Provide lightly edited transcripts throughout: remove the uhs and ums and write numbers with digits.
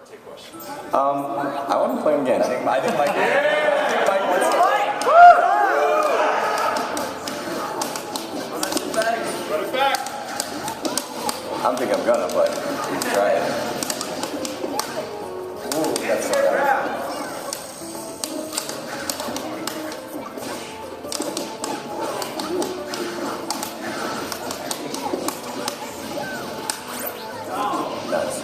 take questions. I want to play him again. I think Mike wants to. Run it back. I don't think I'm gonna, but try it. Ooh, that's so down. Nuts.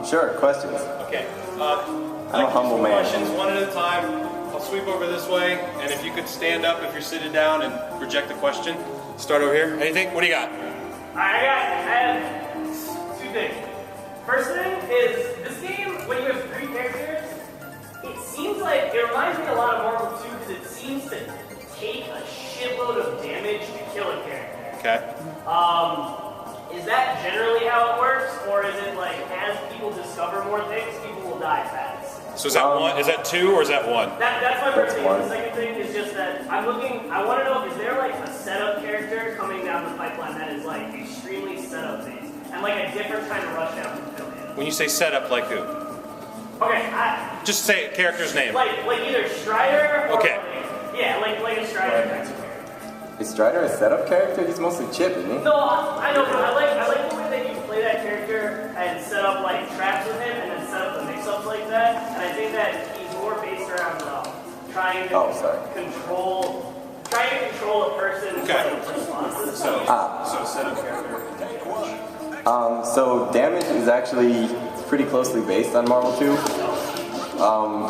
Sure, questions. Okay. I'm a humble man. Questions one at a time. I'll sweep over this way, and if you could stand up if you're sitting down and reject the question. Start over here. Anything? What do you got? I have two things. First thing is, this game, when you have 3 characters, it seems like, it reminds me a lot of Marvel 2 because it seems to take a shitload of damage to kill a character. Okay. Is that generally how it works, or is it like, as people discover more things, people will die fast? So is that one? Is that 2 or is that 1? That's my first thing. The second thing is just that I want to know, is there like a setup character coming down the pipeline that is like extremely setup based, and like a different kind of rush out from Philly? When you say setup, like who? Okay, just say a character's name. Like either Strider or okay. Like a Strider character. Is Strider a setup character? He's mostly chip, isn't he? No, I know, but I like the way that you play that character and set up like traps with him and then set up the mix-ups like that. And I think that he's more based around trying to control a person's responses. So setup character. So damage is actually pretty closely based on Marvel 2,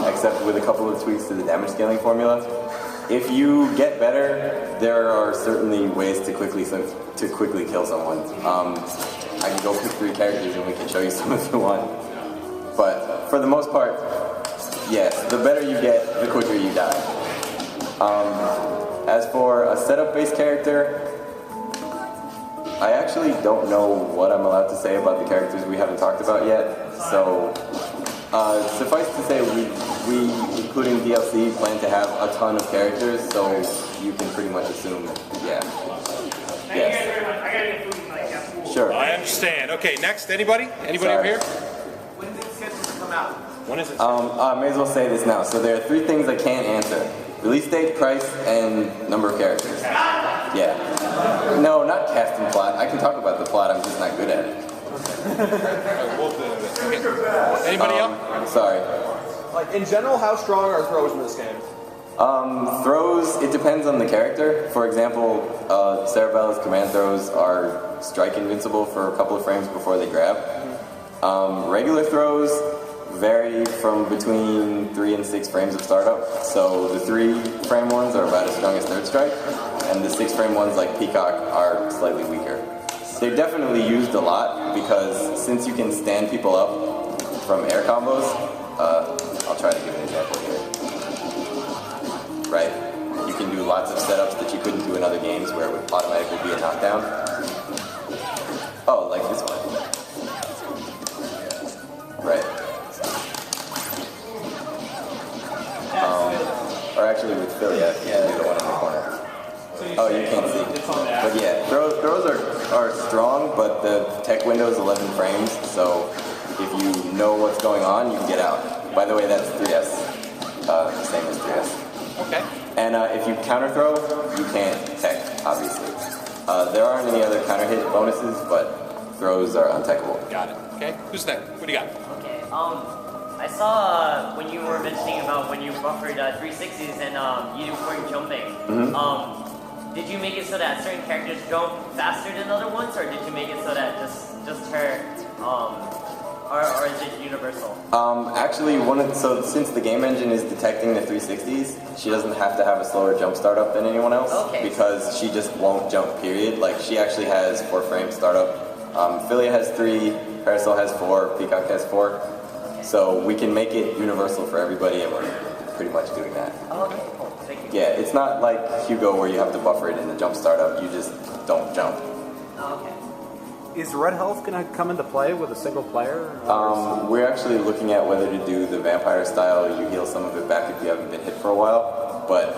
except with a couple of tweaks to the damage scaling formula. If you get better, there are certainly ways to quickly kill someone. I can go pick 3 characters and we can show you some if you want. But for the most part, yes, the better you get, the quicker you die. As for a setup-based character, I actually don't know what I'm allowed to say about the characters we haven't talked about yet. So suffice to say, we, including DLC, plan to have a ton of characters, so you can pretty much assume, yeah. Thank you guys very much. I gotta get food tonight, yeah. Sure. I understand. Okay, next, anybody? Anybody over here? When did the schedule come out? When is it? I may as well say this now. So there are 3 things I can't answer. Release date, price, and number of characters. Yeah. No, not cast and plot. I can talk about the plot, I'm just not good at it. Anybody else? Sorry. Like, in general, how strong are throws in this game? Throws, it depends on the character. For example, Cerebella's command throws are strike invincible for a couple of frames before they grab. Regular throws vary from between 3 and 6 frames of startup. So the 3-frame ones are about as strong as third strike, and the 6-frame ones like Peacock are slightly weaker. They're definitely used a lot because since you can stand people up from air combos, I'll try to give an example here. Right? You can do lots of setups that you couldn't do in other games where it would automatically be a knockdown. Oh, like this one. Right. Or actually with Phil, yeah, you can do the one in the corner. Oh, you can't see. But yeah, throws are strong, but the tech window is 11 frames, so if you know what's going on, you can get out. By the way, that's 3S. Same as 3S. Okay. And if you counter throw, you can't tech, obviously. There aren't any other counter hit bonuses, but throws are untechable. Got it. Okay. Who's next? What do you got? Okay. I saw when you were mentioning about when you buffered 360s and you weren't jumping. Did you make it so that certain characters jump faster than other ones, or did you make it so that just her, or is it universal? Actually, so since the game engine is detecting the 360s, she doesn't have to have a slower jump startup than anyone else. Okay. Because she just won't jump. Period. Like she actually has 4 frames startup. Philia has 3, Parasoul has 4, Peacock has 4. So we can make it universal for everybody, and we're pretty much doing that. Okay, cool. Thank you. Yeah, it's not like Hugo where you have to buffer it in the jump startup. You just don't jump. Okay. Is Red Health going to come into play with a single player? We're actually looking at whether to do the vampire style. You heal some of it back if you haven't been hit for a while, but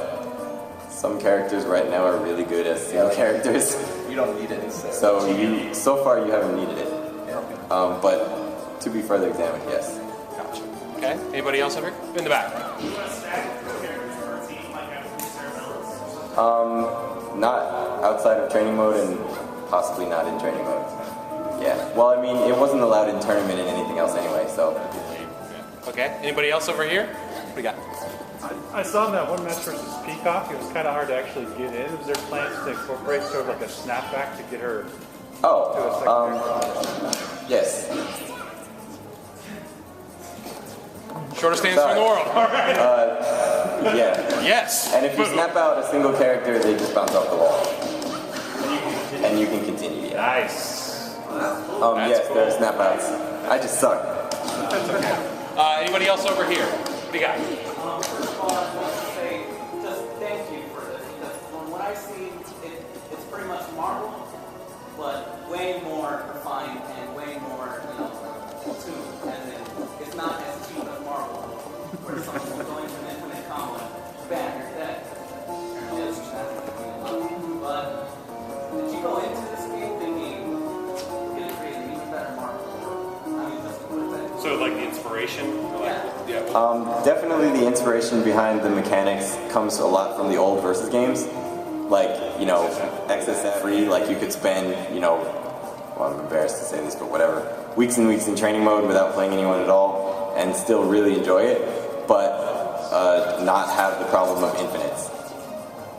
some characters right now are really good as single characters. You don't need it. So far you haven't needed it. But to be further examined, yes. Gotcha. Okay. Anybody else over here? In the back. You want to stack characters for a team like after the Cerebellus? Not outside of training mode and possibly not in training mode. Yeah. Well, I mean, it wasn't allowed in tournament and anything else anyway, so. Okay. Anybody else over here? What do you got? I saw in that one match versus Peacock, it was kind of hard to actually get in. Was there plans to incorporate sort of like a snapback to get her to a secondary? Yes. Shortest answer in the world. All right. Yeah. Yes. And if you snap out a single character, they just bounce off the wall. And you can continue, yeah. Nice. Yes, there are snap outs. I just suck. That's okay. Anybody else over here? What do you got? First of all, I want to say just thank you for this, because from what I've seen, it's pretty much Marvel, but way more refined and way more, tuned. And then it's not as cheap as Marvel, where someone's going to an infinite combo, bam, you're dead. But did you go into this game thinking you're gonna create an even better Marvel? I mean, just what is that? So like the inspiration? Definitely the inspiration behind the mechanics comes a lot from the old versus games. Like, XSF free, like you could spend, well, I'm embarrassed to say this, but whatever, weeks and weeks in training mode without playing anyone at all and still really enjoy it, but not have the problem of infinites.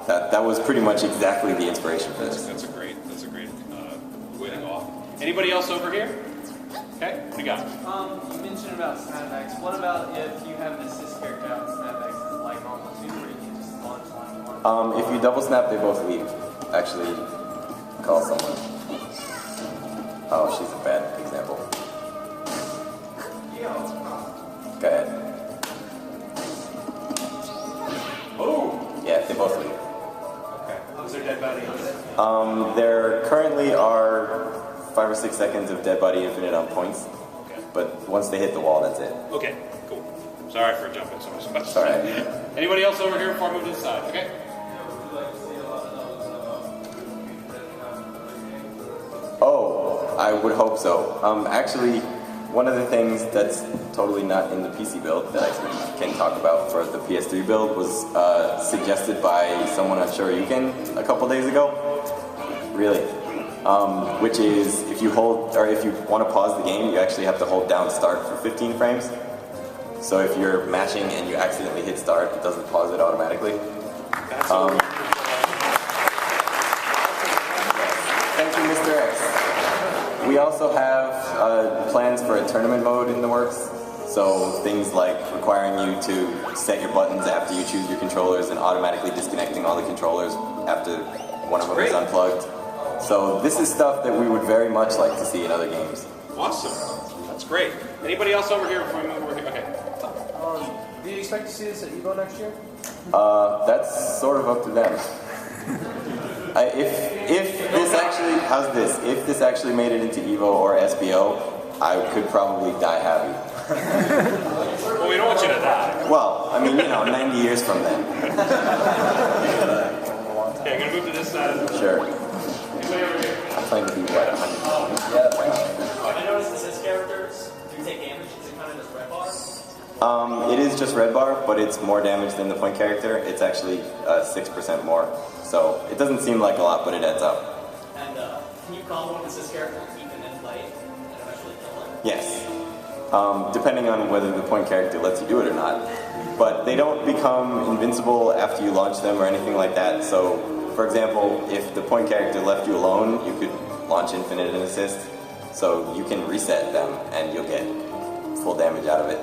That was pretty much exactly the inspiration for this. That's a great way to go off. Anybody else over here? Okay, what do you got? You mentioned about snapbacks. What about if you have an assist character out in snapbacks? Is it like normal too, where you can just launch one? If you double snap, they both leave. Actually, call someone. Oh, she's a bad example. Go ahead. Oh! Yeah, they both leave. Okay. How's their dead body? There currently are 5 or 6 seconds of dead body infinite on points. Okay. But once they hit the wall, that's it. Okay, cool. Sorry for jumping so much. It's alright. Anybody else over here before I move to the side? Okay. Oh, I would hope so. Actually, one of the things that's totally not in the PC build that I can talk about for the PS3 build was suggested by someone on Shoryuken a couple days ago. Really. Which is if you want to pause the game, you actually have to hold down start for 15 frames. So if you're matching and you accidentally hit start, it doesn't pause it automatically. Thank you, Mr. X. We also have plans for a tournament mode in the works. So things like requiring you to set your buttons after you choose your controllers and automatically disconnecting all the controllers after one of them is unplugged. So this is stuff that we would very much like to see in other games. Awesome. That's great. Anybody else over here before we move over here? Okay. Do you expect to see this at EVO next year? That's sort of up to them. If this actually made it into EVO or SBO, I could probably die happy. Well, we don't want you to die. Well, I mean, 90 years from then. Okay, I'm gonna move to this side. Sure. Anybody over here? I'm trying to be what, 100? I noticed assist characters, do you take damage? Is it kind of just red bar? It is just red bar, but it's more damage than the point character. It's actually 6% more. So it doesn't seem like a lot, but it adds up. And can you combo an assist character even in play? Yes. Depending on whether the point character lets you do it or not. But they don't become invincible after you launch them or anything like that. So, for example, if the point character left you alone, you could launch Infinite and Assist. So you can reset them and you'll get full damage out of it.